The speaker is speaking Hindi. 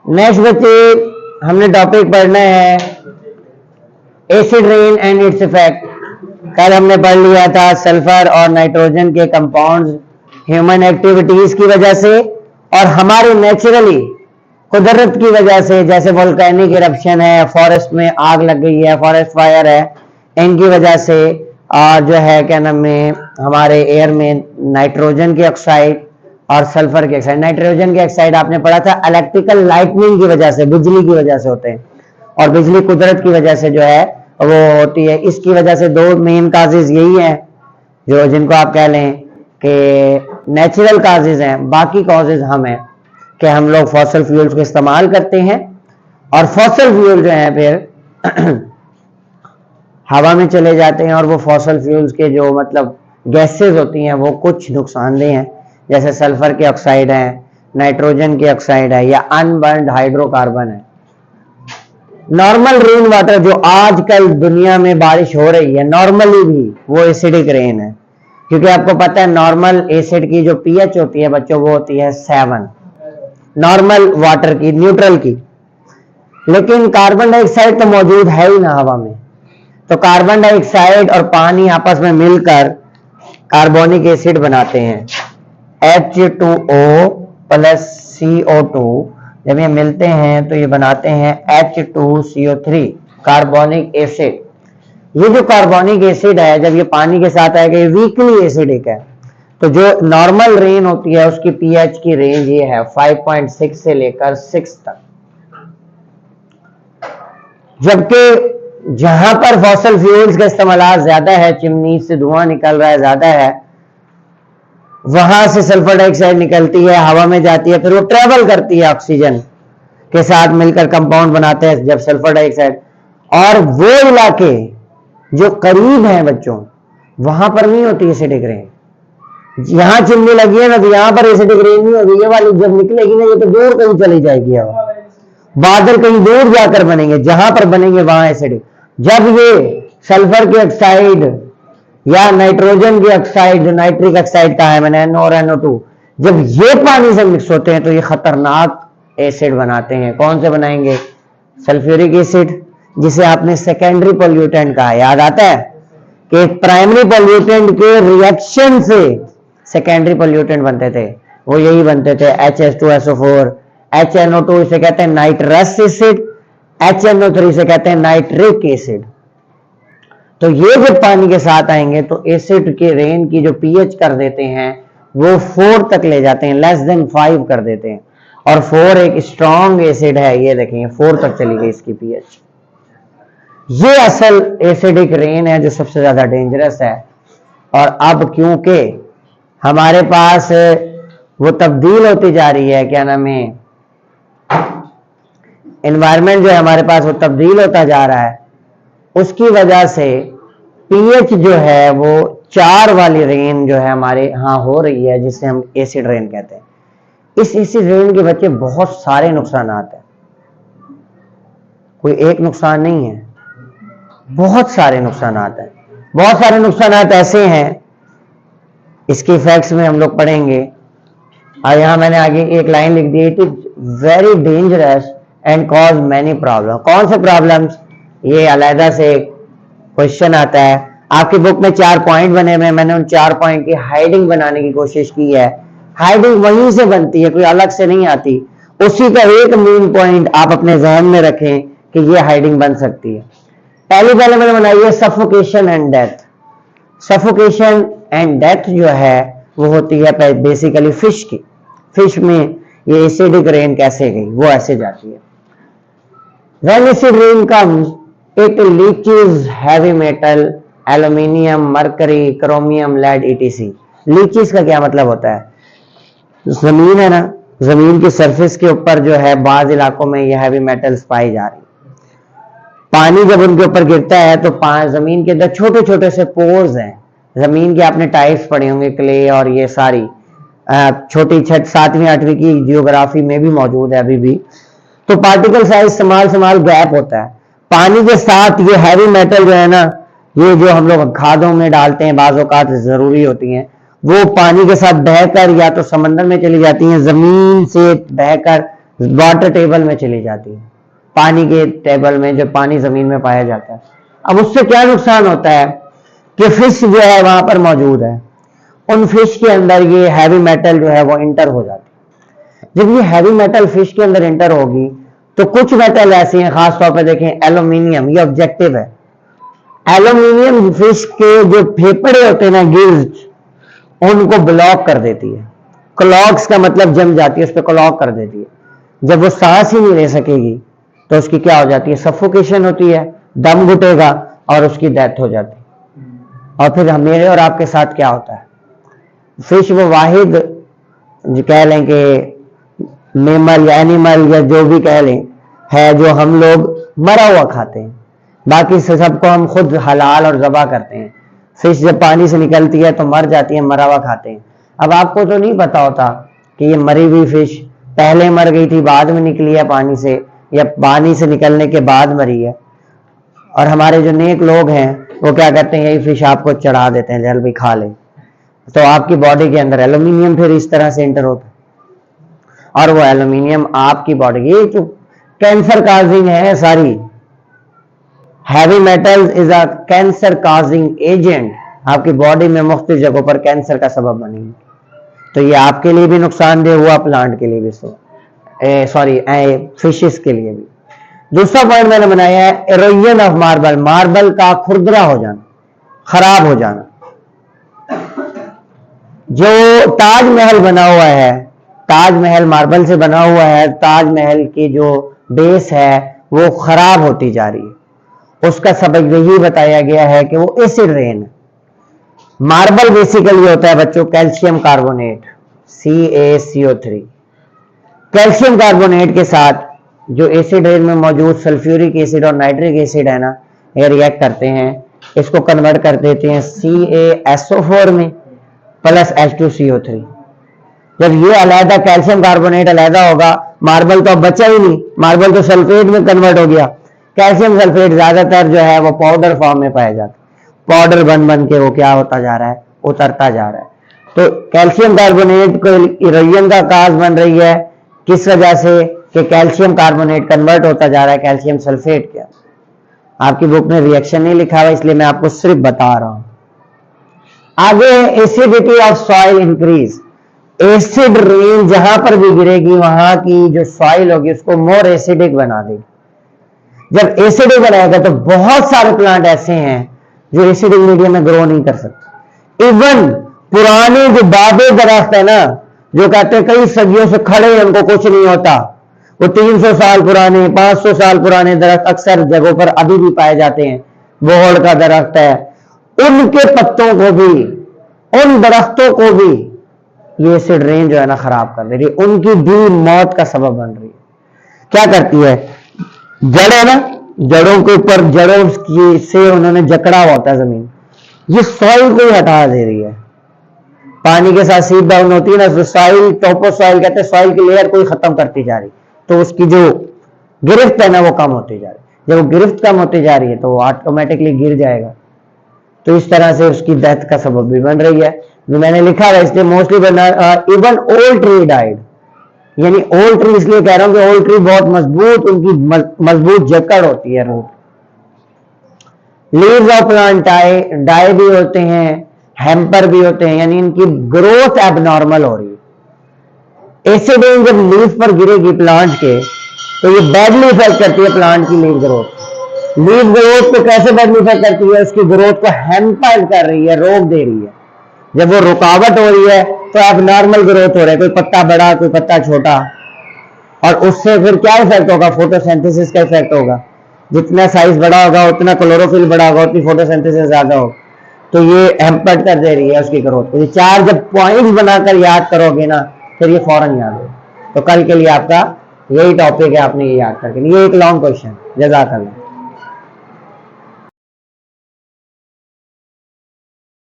नेक्स्ट बच्चे हमने टॉपिक पढ़ना है acid rain and its effect. कल हमने पढ़ लिया था सल्फर और नाइट्रोजन के कंपाउंड्स ह्यूमन एक्टिविटीज की वजह से और हमारे नेचुरली कुदरत की वजह से, जैसे वोल्केनिक इरप्शन है, फॉरेस्ट में आग लग गई है, फॉरेस्ट फायर है, इनकी वजह से और जो है क्या नाम है हमारे एयर में नाइट्रोजन की ऑक्साइड और सल्फर की ऑक्साइड। नाइट्रोजन की ऑक्साइड आपने पढ़ा था इलेक्ट्रिकल लाइटनिंग की वजह से, बिजली की वजह से होते हैं, और बिजली कुदरत की वजह से जो है वो होती है। इसकी वजह से दो मेन काजेज यही है जो जिनको आप कह लें कि नेचुरल काजेज हैं, बाकी कॉजेज हम हैं कि हम लोग फॉसल फ्यूल्स को इस्तेमाल करते हैं और फॉसल फ्यूल जो है फिर हवा में चले जाते हैं और वो फॉसल फ्यूल्स के जो मतलब गैसेज होती हैं वो कुछ नुकसानदेह हैं, जैसे सल्फर की ऑक्साइड है, नाइट्रोजन की ऑक्साइड है या अनबर्न्ड हाइड्रोकार्बन है। नॉर्मल रेन वाटर जो आजकल दुनिया में बारिश हो रही है नॉर्मली भी वो एसिडिक रेन है, क्योंकि आपको पता है नॉर्मल एसिड की जो पीएच होती है बच्चों वो होती है 7 नॉर्मल वाटर की, न्यूट्रल की। लेकिन कार्बन डाइऑक्साइड तो मौजूद है ही ना हवा में, तो कार्बन डाइऑक्साइड और पानी आपस में मिलकर कार्बोनिक एसिड बनाते हैं H2O प्लस CO2। जब ये मिलते हैं तो ये बनाते हैं H2CO3 कार्बोनिक एसिड। ये जो कार्बोनिक एसिड है जब ये पानी के साथ आएगा ये वीकली एसिडिक है। तो जो नॉर्मल रेन होती है उसकी पीएच की रेंज ये है 5.6 से लेकर 6 तक, जबकि जहां पर फॉसल फ्यूल्स का इस्तेमाल ज्यादा है, चिमनी से धुआं निकल रहा है ज्यादा है, वहां से सल्फर डाइऑक्साइड निकलती है, हवा में जाती है, फिर वो ट्रेवल करती है ऑक्सीजन के साथ मिलकर कंपाउंड बनाते हैं जब सल्फर डाइऑक्साइड। और वो इलाके जो करीब हैं बच्चों वहां पर नहीं होती एसिडिक रेन। यहां चिमनी लगी है ना तो यहां पर एसिडिक रेन नहीं होगी, ये वाली जब निकलेगी ना ये तो दूर कहीं चली जाएगी हवा, बादल कहीं दूर जाकर बनेंगे, जहां पर बनेंगे वहां एसिडिक। जब ये सल्फर की ऑक्साइड या नाइट्रोजन की ऑक्साइड जो नाइट्रिक ऑक्साइड का है मैंने NO और NO2, जब ये पानी से मिक्स होते हैं तो ये खतरनाक एसिड बनाते हैं। कौन से बनाएंगे? सल्फ्यूरिक एसिड, जिसे आपने सेकेंडरी पोल्यूटेंट कहा। याद आता है कि प्राइमरी पोल्यूटेंट के रिएक्शन से सेकेंडरी पोल्यूटेंट बनते थे, वो यही बनते थे H2SO4, HNO2 इसे कहते हैं नाइट्रस एसिड, HNO3 से कहते हैं नाइट्रिक एसिड। तो ये जब पानी के साथ आएंगे तो एसिड के रेन की जो पीएच कर देते हैं वो 4 तक ले जाते हैं, लेस देन 5 कर देते हैं। और 4 एक स्ट्रॉन्ग एसिड है, ये देखेंगे 4 तक चली गई इसकी पीएच। ये असल एसिडिक रेन है जो सबसे ज्यादा डेंजरस है। और अब क्योंकि हमारे पास वो तब्दील होती जा रही है, क्या नाम है, एनवायरमेंट जो है हमारे पास वो तब्दील होता जा रहा है, उसकी वजह से पीएच जो है वो 4 वाली रेन जो है हमारे यहाँ हो रही है, जिसे हम एसिड रेन कहते हैं। इस एसिड रेन के बच्चे बहुत सारे नुकसान हैं, कोई एक नुकसान नहीं है, बहुत सारे नुकसान हैं। बहुत सारे नुकसान ऐसे हैं, इसके इफेक्ट्स में हम लोग पढ़ेंगे। और यहां मैंने आगे एक लाइन लिख दी, it is very dangerous and cause many problem. कौन से प्रॉब्लम्स, ये अलहदा से क्वेश्चन आता है। आपकी बुक में 4 पॉइंट बने हुए हैं, मैंने उन 4 पॉइंट की हाइडिंग बनाने की कोशिश की है। हाइडिंग वहीं से बनती है, कोई अलग से नहीं आती। उसी का एक मेन पॉइंट आप अपने जहन में रखें कि ये हाइडिंग बन सकती है। पहले मैंने बनाई है suffocation and death. Suffocation and death जो है वो होती है बेसिकली फिश की। फिश में ये एसिडिक रेन कैसे गई, वो ऐसे जाती है। When acid rain comes, it leaches heavy metal, aluminium, mercury, chromium, lead, etc. Leches का क्या मतलब होता है? जमीन है ना, जमीन की सरफेस के ऊपर जो है बाज इलाकों में ये हैवी मेटल्स पाई जा रही है। पानी जब उनके ऊपर गिरता है तो जमीन के अंदर छोटे छोटे से पोर्स हैं। जमीन के आपने टाइप्स पढ़े होंगे, क्ले और ये सारी छोटी 7वीं 8वीं की जियोग्राफी में भी मौजूद है अभी भी। तो पार्टिकल साइज समाल गैप होता है। पानी के साथ ये हैवी मेटल जो है ना, ये जो हम लोग खादों में डालते हैं बाज़ औक़ात जरूरी होती हैं, वो पानी के साथ बहकर या तो समंदर में चली जाती हैं, जमीन से बहकर वाटर टेबल में चली जाती है, पानी के टेबल में, जो पानी जमीन में पाया जाता है। अब उससे क्या नुकसान होता है कि फिश जो है वहां पर मौजूद है, उन फिश के अंदर ये हैवी मेटल जो है वो इंटर हो जाती है। जब ये हैवी मेटल फिश के अंदर इंटर होगी तो कुछ मेटल ऐसे हैं, खासतौर पर देखें एल्यूमिनियम, ये ऑब्जेक्टिव है। एल्यूमिनियम फिश के जो फेफड़े होते हैं ना, गिल्स, उनको ब्लॉक कर देती है। क्लॉग्स का मतलब जम जाती है, उस पर क्लॉग कर देती है। जब वो सांस ही नहीं ले सकेगी तो उसकी क्या हो जाती है, सफोकेशन होती है, दम घुटेगा और उसकी डेथ हो जाती है। और फिर मेरे और आपके साथ क्या होता है, फिश वो वाहिद जो कह लें कि मेमल या एनिमल या जो भी कह लें है जो हम लोग मरा हुआ खाते हैं, बाकी से सबको हम खुद हलाल और ज़बा करते हैं। फिश जब पानी से निकलती है तो मर जाती है, मरा हुआ खाते हैं। अब आपको तो नहीं पता होता कि ये मरी हुई फिश पहले मर गई थी, बाद में निकली है पानी से, या पानी से निकलने के बाद मरी है। और हमारे जो नेक लोग हैं वो क्या करते हैं, यही फिश आपको चढ़ा देते हैं, जल भी खा ले। तो आपकी बॉडी के अंदर एल्यूमिनियम फिर इस तरह से इंटर होता है, और वो एल्यूमिनियम आपकी बॉडी, ये जो कैंसर काजिंग है सारी, heavy metals is a cancer causing agent, आपकी बॉडी में मुख्तलिफ जगहों पर कैंसर का सबब बनेंगे। तो ये आपके लिए भी नुकसानदेह हुआ, प्लांट के लिए भी, सॉरी फिशेस के लिए भी। दूसरा पॉइंट मैंने बनाया है इरोजन ऑफ मार्बल, मार्बल का खुरदरा हो जाना, खराब हो जाना। जो ताजमहल बना हुआ है, ताजमहल मार्बल से बना हुआ है, ताजमहल की जो बेस है वो खराब होती जा रही है। उसका सबब यही बताया गया है कि वो एसिड रेन है। मार्बल बेसिकली होता है बच्चों calcium carbonate, CaCO3। Calcium carbonate के साथ जो एसिड रेन में मौजूद सल्फ्यूरिक एसिड और नाइट्रिक एसिड है ना, ये रिएक्ट करते हैं, इसको कन्वर्ट कर देते हैं CaSO4 में प्लस H2CO3। जब ये अलहदा कैल्शियम कार्बोनेट अलहदा होगा, मार्बल तो अब बचा ही नहीं, मार्बल तो सल्फेट में कन्वर्ट हो गया। कैल्शियम सल्फेट ज्यादातर जो है वो पाउडर फॉर्म में पाया जाता है, पाउडर बन बन के वो क्या होता जा रहा है, उतरता जा रहा है। तो कैल्शियम कार्बोनेट को इरोजन का काज बन रही है, किस वजह से कि कैल्शियम कार्बोनेट कन्वर्ट होता जा रहा है कैल्शियम सल्फेट के। आपकी बुक में रिएक्शन नहीं लिखा हुआ, इसलिए मैं आपको सिर्फ बता रहा हूं। आगे acidity of soil increase, acid rain जहां पर भी गिरेगी वहां की जो सॉइल होगी उसको मोर एसिडिक बना देगी। जब एसिडिक बनाएगा तो बहुत सारे प्लांट ऐसे हैं जो एसिडिक मीडियम में ग्रो नहीं कर सकते। इवन पुराने जो बाबे दरख्त है ना, जो कहते हैं कई सदियों से खड़े हैं, उनको कुछ नहीं होता, वो 300 साल पुराने, 500 साल पुराने दरख्त अक्सर जगहों पर अभी भी पाए जाते हैं। बोहड़ का दरख्त है, उनके पत्तों को भी, उन दरख्तों को भी ये एसिड रेन जो है ना खराब कर दे रही है, उनकी भी मौत का सबब बन रही है। क्या करती है, जड़ है ना, जड़ों के ऊपर, जड़ों की से उन्होंने जकड़ा हुआ होता है जमीन, ये सॉइल को ही हटा दे रही है। पानी के साथ सीप डाउन होती है ना, तो सॉइल, टॉपो सॉइल कहते हैं, सॉइल की लेयर को ही खत्म करती जा रही, तो उसकी जो गिरफ्त है ना वो कम होती जा रही। जब वो गिरफ्त कम होती जा रही है तो वो ऑटोमेटिकली गिर जाएगा, तो इस तरह से उसकी डेथ का सबब भी बन रही है। जो मैंने लिखा है इसलिए मोस्टली बना, इवन ओल्ड ट्री डाइड, यानी ओल्ड ट्री इसलिए कह रहा हूं कि ओल्ड ट्री बहुत मजबूत, उनकी मजबूत जकड़ होती है, root. Leaves of plant die भी होते हैं, हैम्पर भी होते हैं, यानी इनकी ग्रोथ एबनॉर्मल हो रही है। एसिड रेन जब लीव पर गिरेगी प्लांट के तो ये बैडली इफेक्ट करती है प्लांट की लीव ग्रोथ। लीव ग्रोथ को कैसे बैडली इफेक्ट करती है, उसकी ग्रोथ को हैम्पर कर रही है, रोक दे रही है। जब वो रुकावट हो रही है तो एबनॉर्मल ग्रोथ हो रहा है, कोई पत्ता बड़ा कोई पत्ता छोटा, और उससे फिर क्या इफेक्ट होगा, फोटोसिंथेसिस का इफेक्ट होगा। जितना साइज बड़ा होगा उतना क्लोरोफिल बड़ा होगा, उतनी फोटोसिंथेसिस ज्यादा होगा। तो ये हैम्पर कर दे रही है उसकी ग्रोथ को। ये चार जब पॉइंट्स बनाकर याद करोगे ना, फिर ये फौरन याद हो। तो कल के लिए आपका यही टॉपिक है, आपने ये याद करके, ये एक लॉन्ग क्वेश्चन। जज़ाकल्लाह।